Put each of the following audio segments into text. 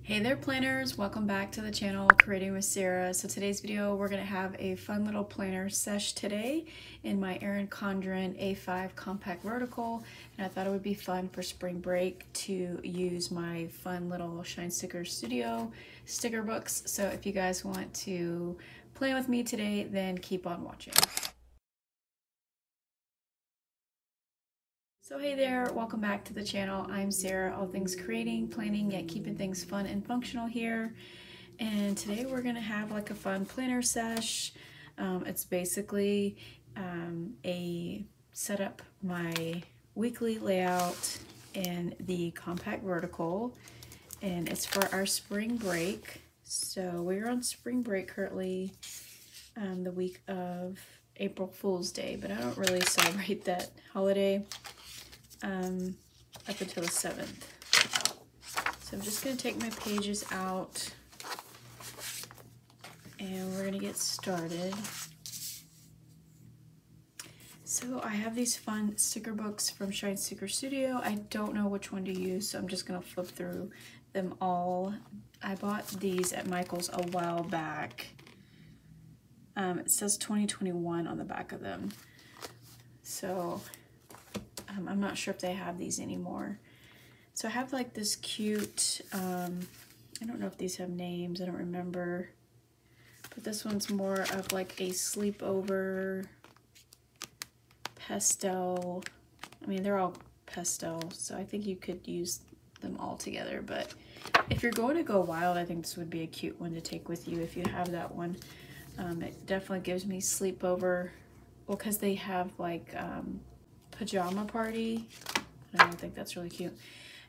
Hey there planners, welcome back to the channel Creating with Sarah. So today's video we're going to have a fun little planner sesh today in my Erin Condren A5 compact vertical, and I thought it would be fun for spring break to use my fun little Shine Sticker Studio sticker books. So if you guys want to play with me today, then keep on watching. So hey there, welcome back to the channel. I'm Sarah, all things creating, planning, yet keeping things fun and functional here. And today we're gonna have like a fun planner sesh. It's basically a set up my weekly layout in the compact vertical, and it's for our spring break. So we're on spring break currently, the week of April Fool's Day, but I don't really celebrate that holiday up until the 7th. So I'm just going to take my pages out and we're going to get started. So I have these fun sticker books from Shine Sticker Studio. I don't know which one to use, so I'm just going to flip through them all. I bought these at Michael's a while back. It says 2021 on the back of them. So I'm not sure if they have these anymore. So I have like this cute, I don't know if these have names, I don't remember. But this one's more of like a sleepover pastel. I mean, they're all pastel, so I think you could use them all together. But if you're going to go wild, I think this would be a cute one to take with you if you have that one. It definitely gives me sleepover, well, because they have like pajama party. I don't think that's really cute.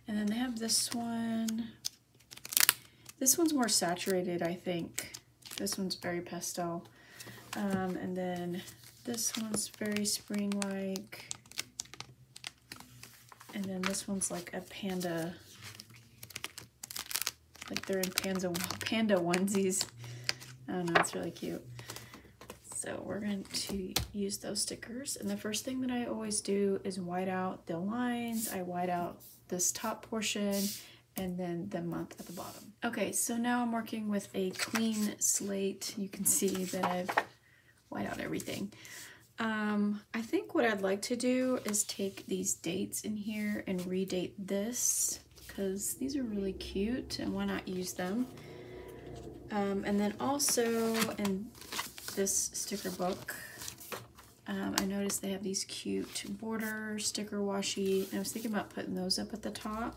And then they have this one. This one's more saturated, I think. This one's very pastel. And then this one's very spring-like. And then this one's like a panda. Like they're in panda onesies. I don't know, it's really cute. So we're going to use those stickers. And the first thing that I always do is white out the lines. I white out this top portion and then the month at the bottom. Okay, so now I'm working with a clean slate. You can see that I've white out everything. I think what I'd like to do is take these dates in here and redate this because these are really cute and why not use them? And then also in this sticker book, I noticed they have these cute border sticker washi, and I was thinking about putting those up at the top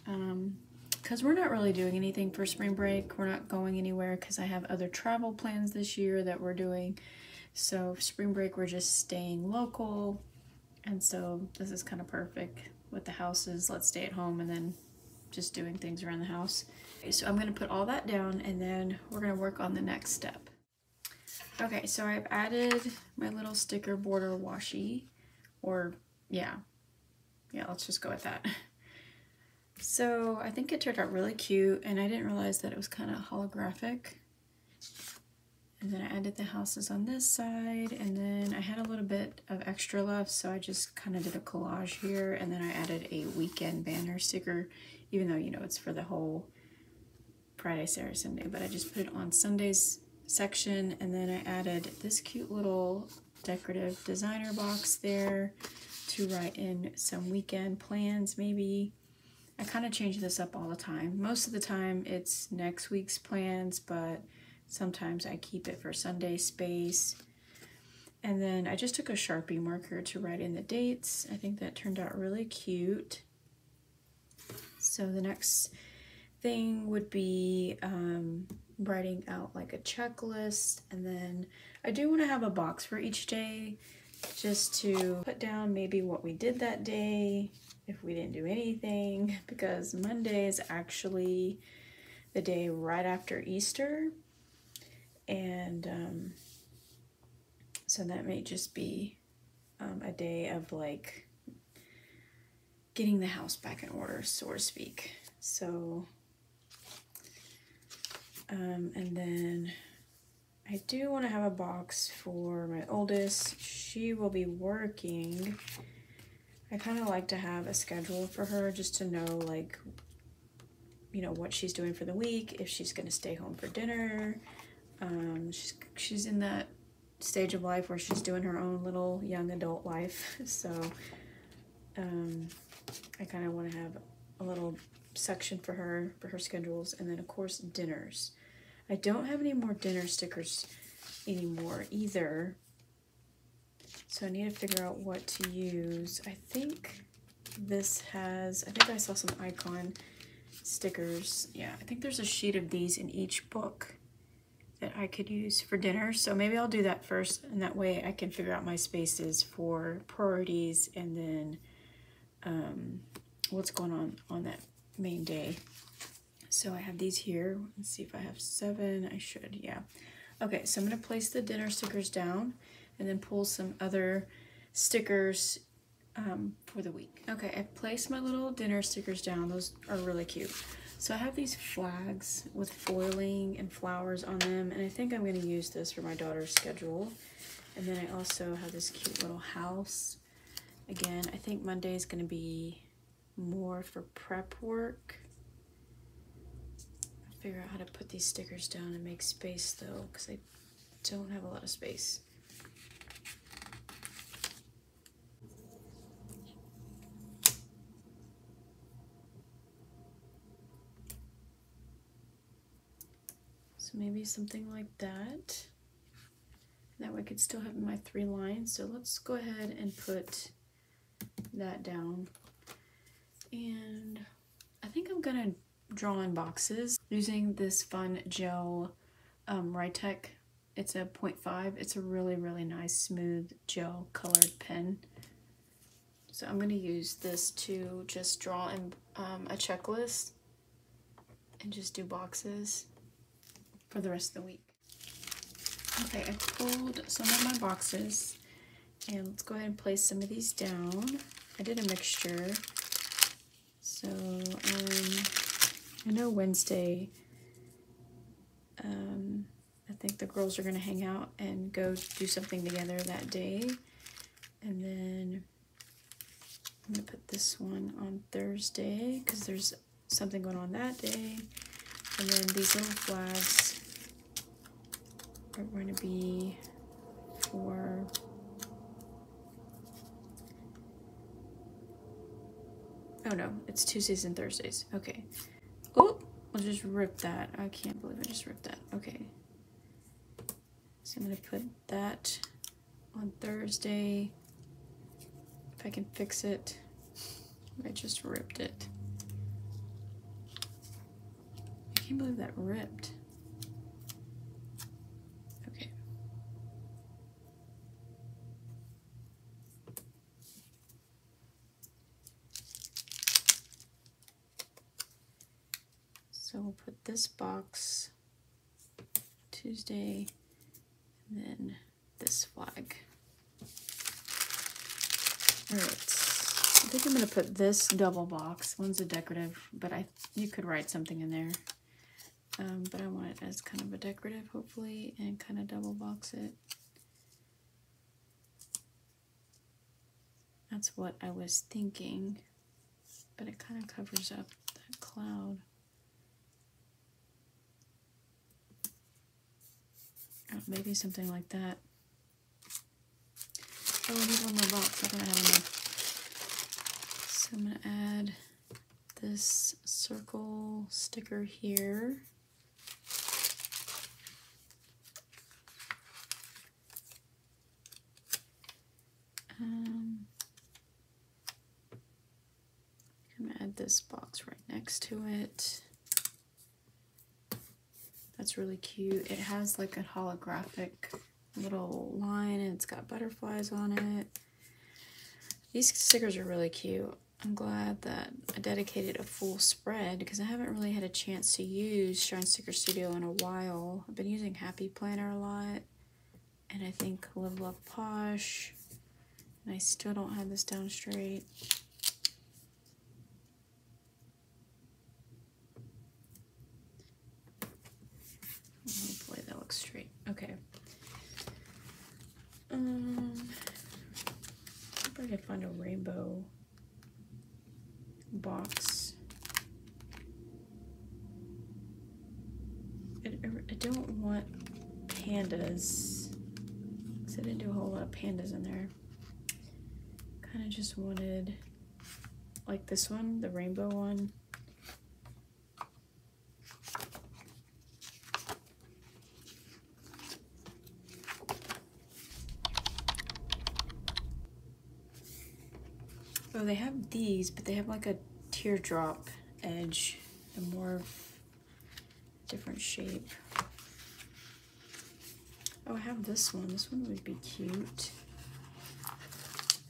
because we're not really doing anything for spring break. We're not going anywhere because I have other travel plans this year that we're doing. So spring break we're just staying local, and so this is kind of perfect with the houses. Let's stay at home and then just doing things around the house. Okay, so I'm going to put all that down and then we're going to work on the next step. Okay, so I've added my little sticker border washi, or yeah, let's just go with that. So I think it turned out really cute, and I didn't realize that it was kind of holographic. And then I added the houses on this side, and then I had a little bit of extra left, so I just kind of did a collage here, and then I added a weekend banner sticker, even though, you know, it's for the whole Friday, Saturday, Sunday, but I just put it on Sunday's section, and then I added this cute little decorative designer box there to write in some weekend plans maybe. I kind of change this up all the time. Most of the time it's next week's plans, but sometimes I keep it for Sunday space. And then I just took a Sharpie marker to write in the dates. I think that turned out really cute. So the next thing would be writing out like a checklist, and then I do want to have a box for each day just to put down maybe what we did that day, if we didn't do anything, because Monday is actually the day right after Easter, and so that may just be a day of like getting the house back in order, so to speak. So and then I do want to have a box for my oldest. She will be working. I kind of like to have a schedule for her just to know like you know, what she's doing for the week, if she's going to stay home for dinner. She's in that stage of life where she's doing her own little young adult life. So I kind of want to have a little section for her schedules. And then of course dinners. I don't have any more dinner stickers anymore either. So I need to figure out what to use. I think this has, I think I saw some icon stickers. Yeah, I think there's a sheet of these in each book that I could use for dinner. So maybe I'll do that first, and that way I can figure out my spaces for priorities and then what's going on that main day. So I have these here. Let's see if I have 7. I should, yeah. Okay, so I'm gonna place the dinner stickers down and then pull some other stickers for the week. Okay, I placed my little dinner stickers down. Those are really cute. So I have these flags with foiling and flowers on them, and I think I'm gonna use this for my daughter's schedule. And then I also have this cute little house. Again, I think Monday is gonna be more for prep work. I'll figure out how to put these stickers down and make space though, because I don't have a lot of space. So maybe something like that. That way I could still have my 3 lines. So let's go ahead and put that down. And I think I'm gonna draw in boxes using this fun gel Rytech. It's a 0.5. It's a really, really nice smooth gel colored pen. So I'm gonna use this to just draw in a checklist and just do boxes for the rest of the week. Okay, I pulled some of my boxes and let's go ahead and place some of these down. I did a mixture. So I know Wednesday, I think the girls are gonna hang out and go do something together that day. And then I'm gonna put this one on Thursday because there's something going on that day. And then these little flags are going to be for oh no, it's Tuesdays and Thursdays. Okay. Oh, I'll just rip that. I can't believe I just ripped that. Okay. So I'm gonna put that on Thursday. If I can fix it. I just ripped it. I can't believe that ripped. Okay. So we'll put this box Tuesday and then this flag. Alright. I think I'm going to put this double box. One's a decorative, but you could write something in there. But I want it as kind of a decorative, hopefully, and kind of double box it. That's what I was thinking, but it kind of covers up that cloud. Oh, maybe something like that. Oh, I need one more box. I don't have enough. So I'm going to add this circle sticker here. I'm going to add this box right next to it. That's really cute. It has like a holographic little line and it's got butterflies on it. These stickers are really cute. I'm glad that I dedicated a full spread because I haven't really had a chance to use Shine Sticker Studio in a while. I've been using Happy Planner a lot, and I think Live Love Posh, and I still don't have this down straight. Hopefully that looks straight. Okay. I could find a rainbow box. I don't want pandas, because I didn't do a whole lot of pandas in there. Kind of just wanted like this one, the rainbow one. Oh, they have these, but they have like a teardrop edge, a more different shape. Oh, I have this one. This one would be cute.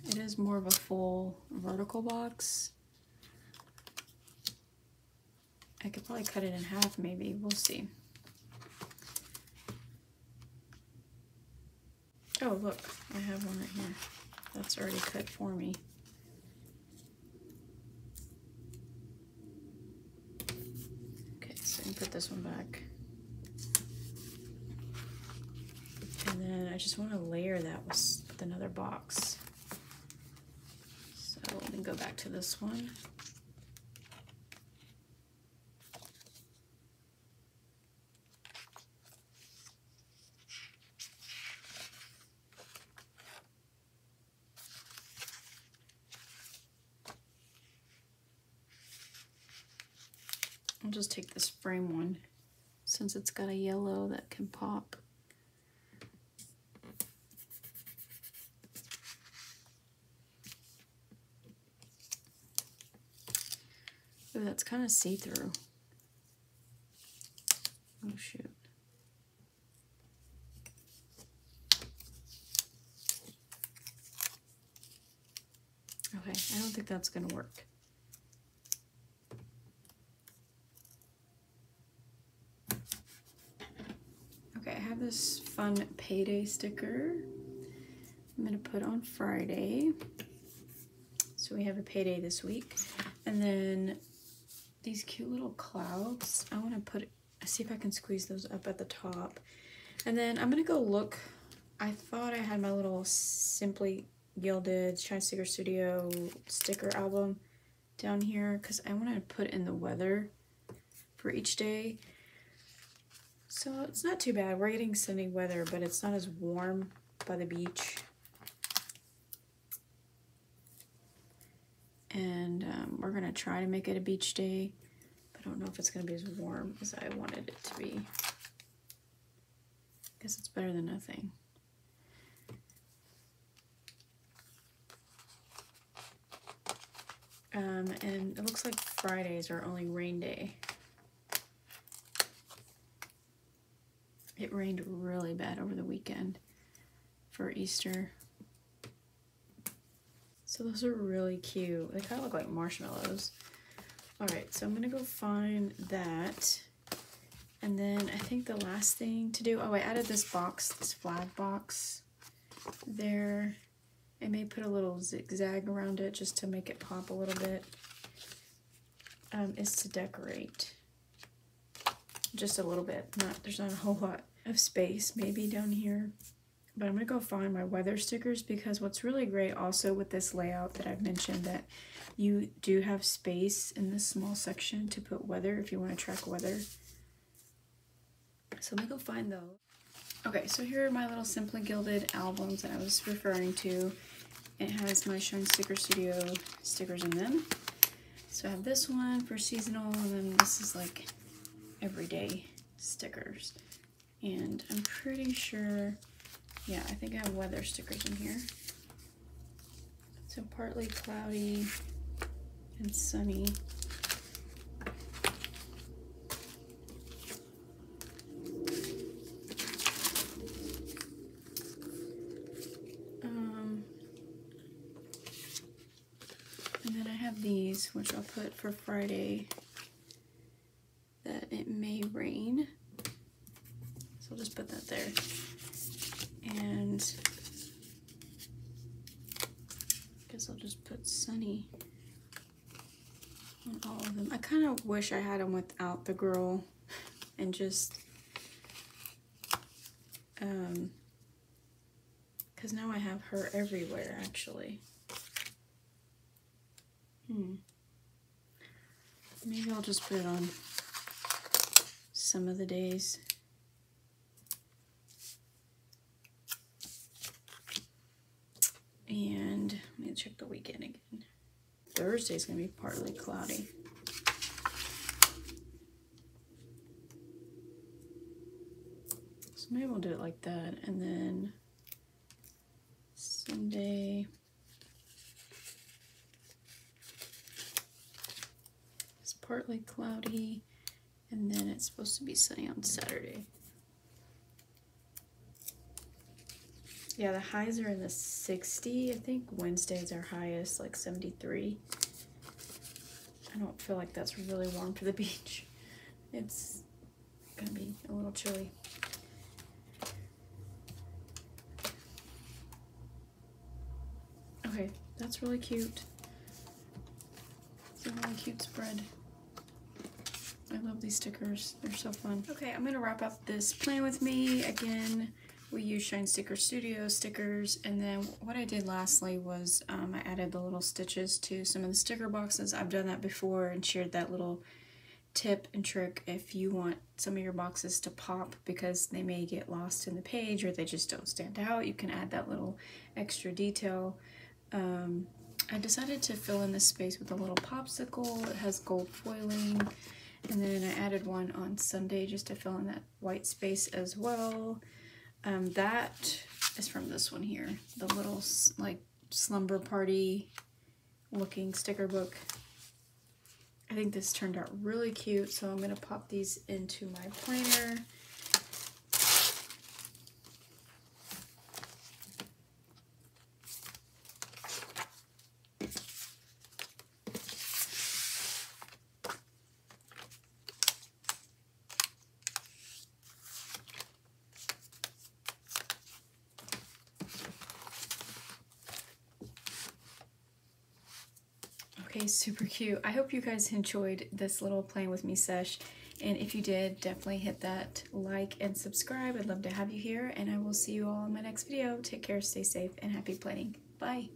It is more of a full vertical box. I could probably cut it in half, maybe. We'll see. Oh, look, I have one right here. That's already cut for me. Okay, so I can put this one back. And then I just want to layer that with another box. So let me go back to this one. I'll just take this frame one since it's got a yellow that can pop. Ooh, that's kind of see-through. Oh shoot. Okay, I don't think that's gonna work. Okay, I have this fun payday sticker I'm gonna put on Friday. So we have a payday this week. And then these cute little clouds, I wanna see if I can squeeze those up at the top. And then I'm gonna go look. I thought I had my little Simply Gilded Shine Sticker Studio sticker album down here because I want to put in the weather for each day. So it's not too bad. We're getting sunny weather, but it's not as warm by the beach. And we're going to try to make it a beach day, but I don't know if it's going to be as warm as I wanted it to be. I guess it's better than nothing. And it looks like Fridays are only rain day. It rained really bad over the weekend for Easter. So those are really cute. They kind of look like marshmallows. All right, so I'm gonna go find that. And then I think the last thing to do, oh, I added this box, this flag box there. I may put a little zigzag around it just to make it pop a little bit, is to decorate. Just a little bit. There's not a whole lot of space maybe down here. But I'm going to go find my weather stickers because what's really great also with this layout that I've mentioned that you do have space in this small section to put weather if you want to track weather. So let me go find those. Okay, so here are my little Simply Gilded albums that I was referring to. It has my Shine Sticker Studio stickers in them. So I have this one for seasonal, and then this is like everyday stickers. And I'm pretty sure, yeah, I think I have weather stickers in here. So partly cloudy and sunny. And then I have these, which I'll put for Friday, that it may rain. So I'll just put that there. And I guess I'll just put sunny on all of them. I kind of wish I had them without the girl and just, because now I have her everywhere actually. Maybe I'll just put it on some of the days. And let me check the weekend again. Thursday's gonna be partly cloudy. So maybe we'll do it like that, and then Sunday is partly cloudy, and then it's supposed to be sunny on Saturday. Yeah, the highs are in the 60. I think Wednesday's our highest, like 73. I don't feel like that's really warm for the beach. It's gonna be a little chilly. Okay, that's really cute. It's a really cute spread. I love these stickers. They're so fun. Okay, I'm gonna wrap up this plan with me. Again, we use Shine Sticker Studio stickers, and then what I did lastly was I added the little stitches to some of the sticker boxes. I've done that before and shared that little tip and trick if you want some of your boxes to pop because they may get lost in the page or they just don't stand out. You can add that little extra detail. I decided to fill in this space with a little popsicle. It has gold foiling, and then I added one on Sunday just to fill in that white space as well. That is from this one here, the little like slumber party looking sticker book. I think this turned out really cute, so I'm going to pop these into my planner. Okay, super cute. I hope you guys enjoyed this little playing with me sesh, and if you did, definitely hit that like and subscribe. I'd love to have you here, and I will see you all in my next video. Take care, stay safe, and happy planning. Bye.